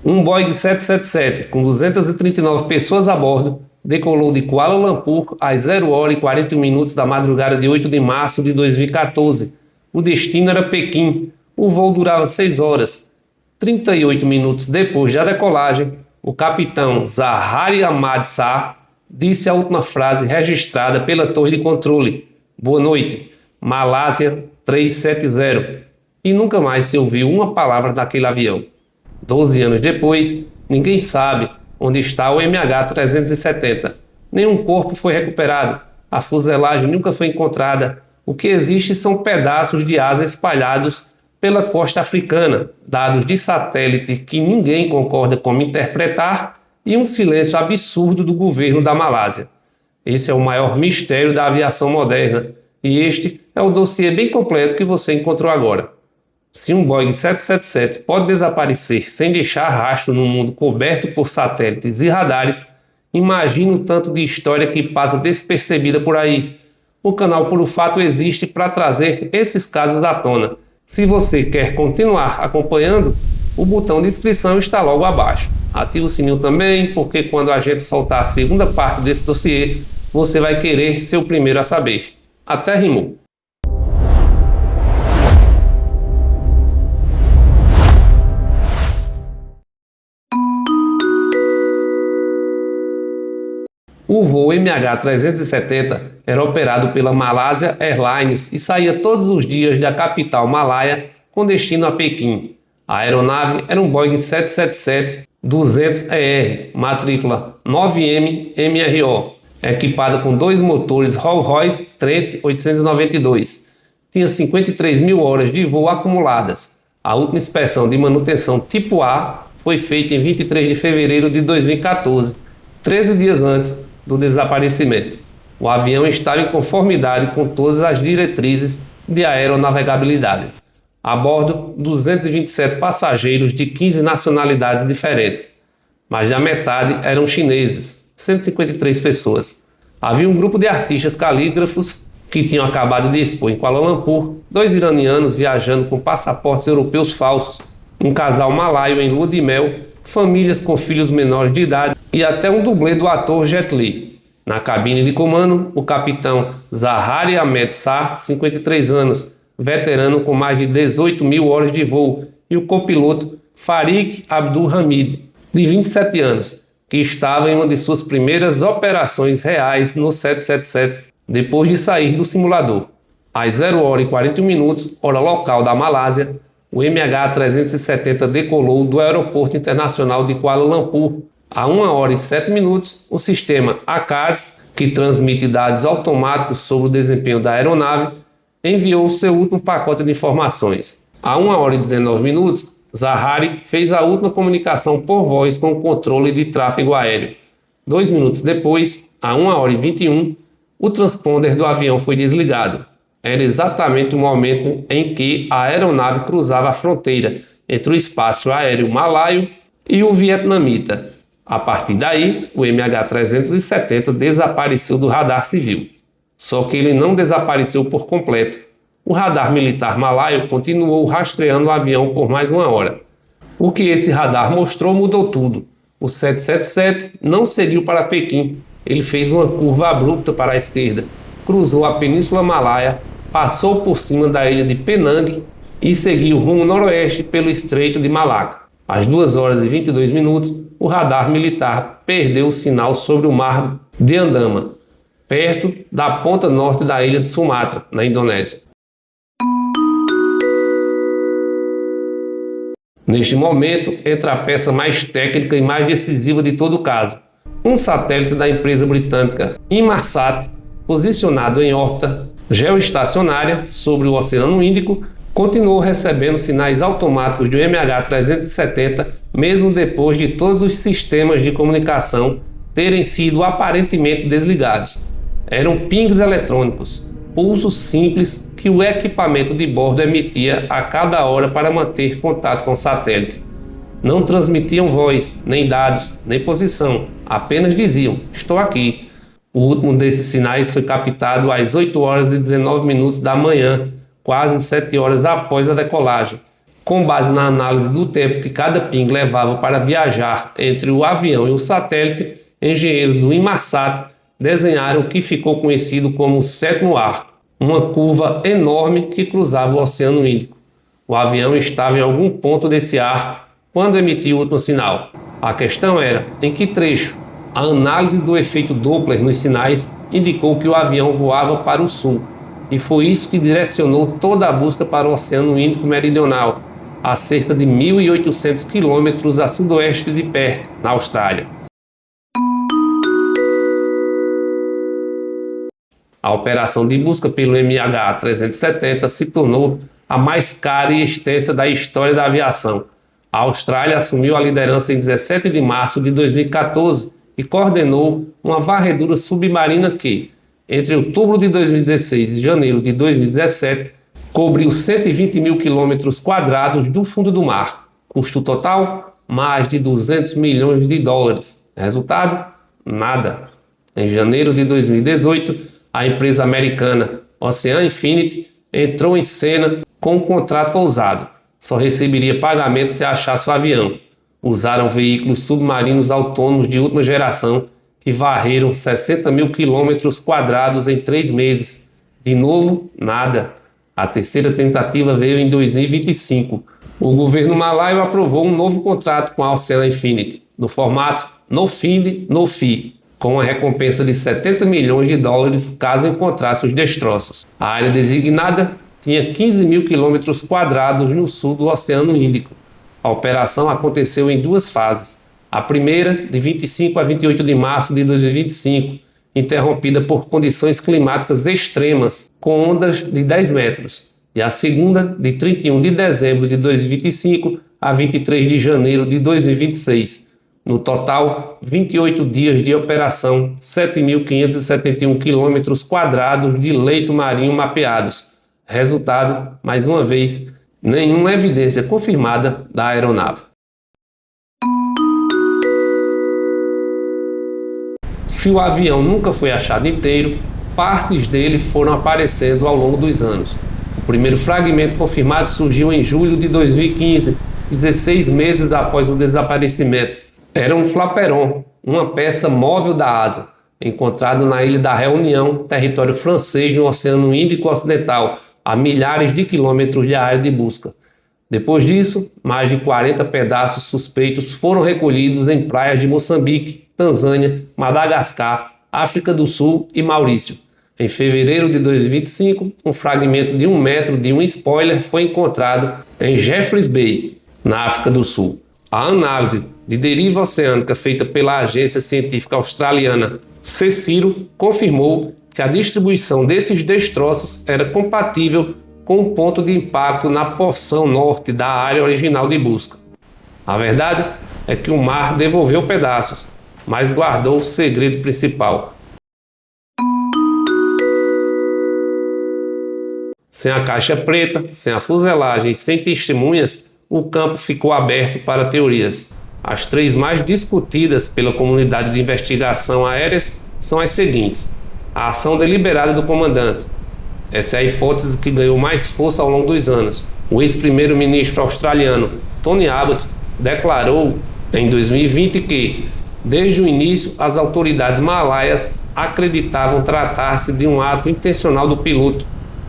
Um Boeing 777 com 239 pessoas a bordo decolou de Kuala Lumpur às 0h41 da madrugada de 8 de março de 2014. O destino era Pequim. O voo durava 6 horas. 38 minutos depois da decolagem, o capitão Zaharie Ahmad Shah disse a última frase registrada pela torre de controle: "Boa noite, Malásia 370", e nunca mais se ouviu uma palavra daquele avião. 12 anos depois, ninguém sabe onde está o MH370. Nenhum corpo foi recuperado, a fuselagem nunca foi encontrada. O que existe são pedaços de asa espalhados pela costa africana, dados de satélite que ninguém concorda como interpretar e um silêncio absurdo do governo da Malásia. Esse é o maior mistério da aviação moderna, e este é o dossiê bem completo que você encontrou agora. Se um Boeing 777 pode desaparecer sem deixar rastro num mundo coberto por satélites e radares, imagine o tanto de história que passa despercebida por aí. O canal Puro Fato existe para trazer esses casos à tona. Se você quer continuar acompanhando, o botão de inscrição está logo abaixo. Ative o sininho também, porque quando a gente soltar a segunda parte desse dossiê, você vai querer ser o primeiro a saber. Até rimou! O voo MH370 era operado pela Malaysia Airlines e saía todos os dias da capital malaia com destino a Pequim. A aeronave era um Boeing 777-200ER, matrícula 9M-MRO, equipada com 2 motores Rolls-Royce Trent 892. Tinha 53 mil horas de voo acumuladas. A última inspeção de manutenção tipo A foi feita em 23 de fevereiro de 2014, 13 dias antes do desaparecimento. O avião estava em conformidade com todas as diretrizes de aeronavegabilidade. A bordo, 227 passageiros de 15 nacionalidades diferentes. Mais da metade eram chineses, 153 pessoas. Havia um grupo de artistas calígrafos que tinham acabado de expor em Kuala Lumpur, 2 iranianos viajando com passaportes europeus falsos, um casal malaio em lua de mel, famílias com filhos menores de idade e até um dublê do ator Jet Li. Na cabine de comando, o capitão Zaharie Ahmad Shah, 53 anos, veterano com mais de 18 mil horas de voo, e o copiloto Farik Abdul Hamid, de 27 anos, que estava em uma de suas primeiras operações reais no 777, depois de sair do simulador. Às 0h41, hora local da Malásia, o MH370 decolou do Aeroporto Internacional de Kuala Lumpur. A 1h07, o sistema ACARS, que transmite dados automáticos sobre o desempenho da aeronave, enviou seu último pacote de informações. A 1h19, Zaharie fez a última comunicação por voz com o controle de tráfego aéreo. 2 minutos depois, a 1h21, o transponder do avião foi desligado. Era exatamente o momento em que a aeronave cruzava a fronteira entre o espaço aéreo malaio e o vietnamita. A partir daí, o MH370 desapareceu do radar civil. Só que ele não desapareceu por completo. O radar militar malaio continuou rastreando o avião por mais 1 hora. O que esse radar mostrou mudou tudo. O 777 não seguiu para Pequim. Ele fez uma curva abrupta para a esquerda, cruzou a Península Malaia, passou por cima da ilha de Penang e seguiu rumo noroeste pelo Estreito de Malacca. Às 2h22, o radar militar perdeu o sinal sobre o mar de Andaman, perto da ponta norte da ilha de Sumatra, na Indonésia. Neste momento, entra a peça mais técnica e mais decisiva de todo o caso. Um satélite da empresa britânica Inmarsat, posicionado em órbita geoestacionária sobre o Oceano Índico, continuou recebendo sinais automáticos do MH370, mesmo depois de todos os sistemas de comunicação terem sido aparentemente desligados. Eram pings eletrônicos, pulsos simples que o equipamento de bordo emitia a cada hora para manter contato com o satélite. Não transmitiam voz, nem dados, nem posição, apenas diziam: "Estou aqui". O último desses sinais foi captado às 8h19 da manhã, quase 7 horas após a decolagem, Com base na análise do tempo que cada ping levava para viajar entre o avião e o satélite, engenheiros do Inmarsat desenharam o que ficou conhecido como o sétimo arco, uma curva enorme que cruzava o Oceano Índico. O avião estava em algum ponto desse arco quando emitiu o último sinal. A questão era em que trecho. A análise do efeito Doppler nos sinais indicou que o avião voava para o sul, e foi isso que direcionou toda a busca para o Oceano Índico Meridional, a cerca de 1.800 quilômetros a sudoeste de Perth, na Austrália. A operação de busca pelo MH370 se tornou a mais cara e extensa da história da aviação. A Austrália assumiu a liderança em 17 de março de 2014 e coordenou uma varredura submarina que, entre outubro de 2016 e janeiro de 2017, cobriu 120 mil quilômetros quadrados do fundo do mar. Custo total? Mais de 200 milhões de dólares. Resultado? Nada. Em janeiro de 2018, a empresa americana Ocean Infinity entrou em cena com um contrato ousado. Só receberia pagamento se achasse o avião. Usaram veículos submarinos autônomos de última geração que varreram 60 mil quilômetros quadrados em 3 meses. De novo, nada. A terceira tentativa veio em 2025. O governo malaio aprovou um novo contrato com a Ocean Infinity, no formato no find, no fee, com uma recompensa de 70 milhões de dólares caso encontrasse os destroços. A área designada tinha 15 mil quilômetros quadrados no sul do Oceano Índico. A operação aconteceu em 2 fases. A primeira, de 25 a 28 de março de 2025, interrompida por condições climáticas extremas, com ondas de 10 metros. E a segunda, de 31 de dezembro de 2025 a 23 de janeiro de 2026. No total, 28 dias de operação, 7.571 quilômetros quadrados de leito marinho mapeados. Resultado, mais uma vez, nenhuma evidência confirmada da aeronave. Se o avião nunca foi achado inteiro, partes dele foram aparecendo ao longo dos anos. O primeiro fragmento confirmado surgiu em julho de 2015, 16 meses após o desaparecimento. Era um flaperon, uma peça móvel da asa, encontrado na Ilha da Reunião, território francês no Oceano Índico Ocidental, a milhares de quilômetros de área de busca. Depois disso, mais de 40 pedaços suspeitos foram recolhidos em praias de Moçambique, Tanzânia, Madagascar, África do Sul e Maurício. Em fevereiro de 2025, um fragmento de 1 metro de um spoiler foi encontrado em Jeffreys Bay, na África do Sul. A análise de deriva oceânica feita pela agência científica australiana CSIRO confirmou que a distribuição desses destroços era compatível com o ponto de impacto na porção norte da área original de busca. A verdade é que o mar devolveu pedaços, mas guardou o segredo principal. Sem a caixa preta, sem a fuselagem e sem testemunhas, o campo ficou aberto para teorias. As 3 mais discutidas pela comunidade de investigação aéreas são as seguintes. A ação deliberada do comandante. Essa é a hipótese que ganhou mais força ao longo dos anos. O ex-primeiro-ministro australiano Tony Abbott declarou em 2020 que, desde o início, as autoridades malaias acreditavam tratar-se de um ato intencional do piloto.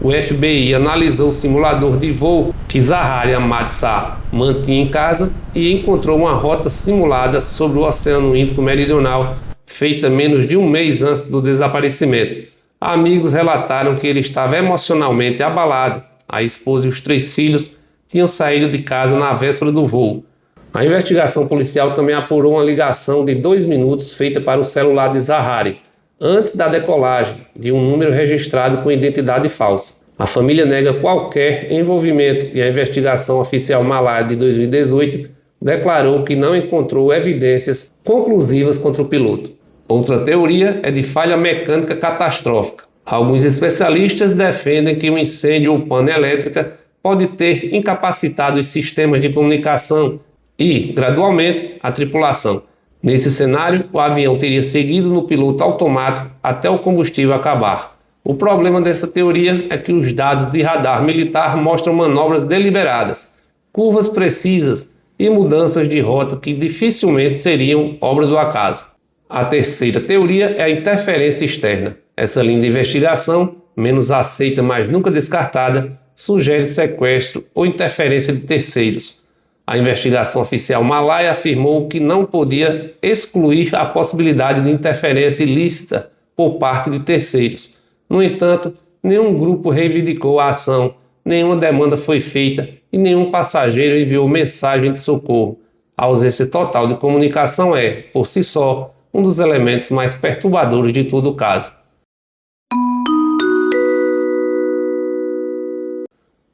O FBI analisou o simulador de voo que Zaharie Ahmad-Shah mantinha em casa e encontrou uma rota simulada sobre o Oceano Índico Meridional, feita menos de um mês antes do desaparecimento. Amigos relataram que ele estava emocionalmente abalado. A esposa e os 3 filhos tinham saído de casa na véspera do voo. A investigação policial também apurou uma ligação de 2 minutos feita para o celular de Zaharie, antes da decolagem, de um número registrado com identidade falsa. A família nega qualquer envolvimento e a investigação oficial malaia de 2018 declarou que não encontrou evidências conclusivas contra o piloto. Outra teoria é de falha mecânica catastrófica. Alguns especialistas defendem que o incêndio ou pane elétrica pode ter incapacitado os sistemas de comunicação e, gradualmente, a tripulação. Nesse cenário, o avião teria seguido no piloto automático até o combustível acabar. O problema dessa teoria é que os dados de radar militar mostram manobras deliberadas. curvas precisas e mudanças de rota que dificilmente seriam obra do acaso. A terceira teoria é a interferência externa. Essa linha de investigação, menos aceita, mas nunca descartada, sugere sequestro ou interferência de terceiros. A investigação oficial malaia afirmou que não podia excluir a possibilidade de interferência ilícita por parte de terceiros. No entanto, nenhum grupo reivindicou a ação, nenhuma demanda foi feita e nenhum passageiro enviou mensagem de socorro. A ausência total de comunicação é, por si só, um dos elementos mais perturbadores de todo o caso.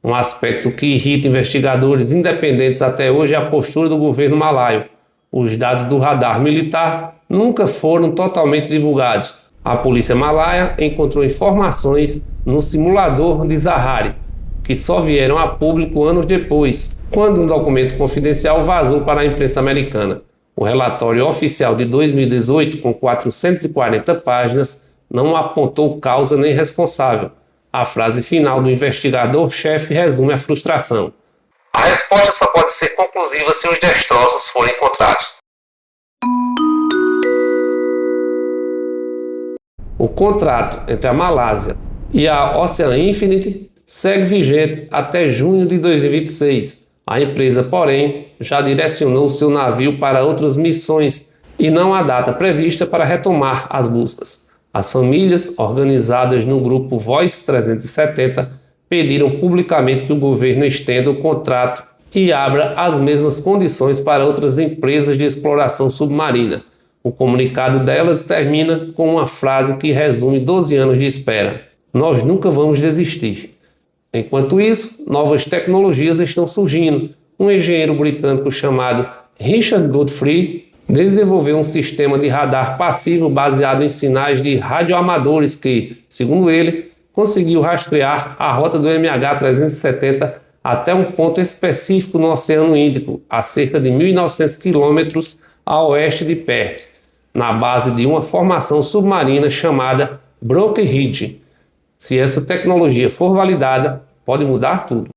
Um aspecto que irrita investigadores independentes até hoje é a postura do governo malaio. Os dados do radar militar nunca foram totalmente divulgados. A polícia malaia encontrou informações no simulador de Zahari, que só vieram a público anos depois, quando um documento confidencial vazou para a imprensa americana. O relatório oficial de 2018, com 440 páginas, não apontou causa nem responsável. A frase final do investigador-chefe resume a frustração. A resposta só pode ser conclusiva se os destroços forem encontrados. O contrato entre a Malásia e a Ocean Infinite segue vigente até junho de 2026. A empresa, porém, já direcionou seu navio para outras missões e não há data prevista para retomar as buscas. As famílias, organizadas no grupo Voz 370, pediram publicamente que o governo estenda o contrato e abra as mesmas condições para outras empresas de exploração submarina. O comunicado delas termina com uma frase que resume 12 anos de espera. Nós nunca vamos desistir. Enquanto isso, novas tecnologias estão surgindo. Um engenheiro britânico chamado Richard Godfrey desenvolveu um sistema de radar passivo baseado em sinais de radioamadores que, segundo ele, conseguiu rastrear a rota do MH370 até um ponto específico no Oceano Índico, a cerca de 1.900 quilômetros a oeste de Perth, na base de uma formação submarina chamada Broken Ridge. Se essa tecnologia for validada, pode mudar tudo.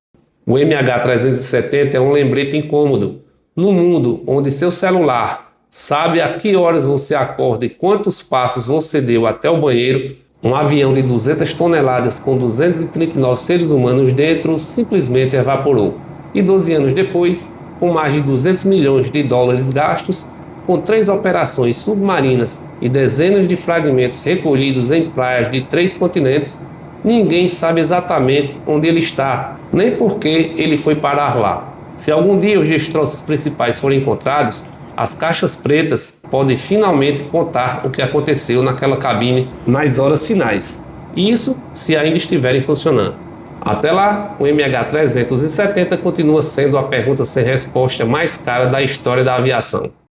O MH370 é um lembrete incômodo. No mundo onde seu celular sabe a que horas você acorda e quantos passos você deu até o banheiro, um avião de 200 toneladas com 239 seres humanos dentro simplesmente evaporou. E 12 anos depois, com mais de 200 milhões de dólares gastos, com 3 operações submarinas e dezenas de fragmentos recolhidos em praias de 3 continentes, ninguém sabe exatamente onde ele está, nem por que ele foi parar lá. Se algum dia os destroços principais forem encontrados, as caixas pretas podem finalmente contar o que aconteceu naquela cabine nas horas finais. Isso se ainda estiverem funcionando. Até lá, o MH370 continua sendo a pergunta sem resposta mais cara da história da aviação.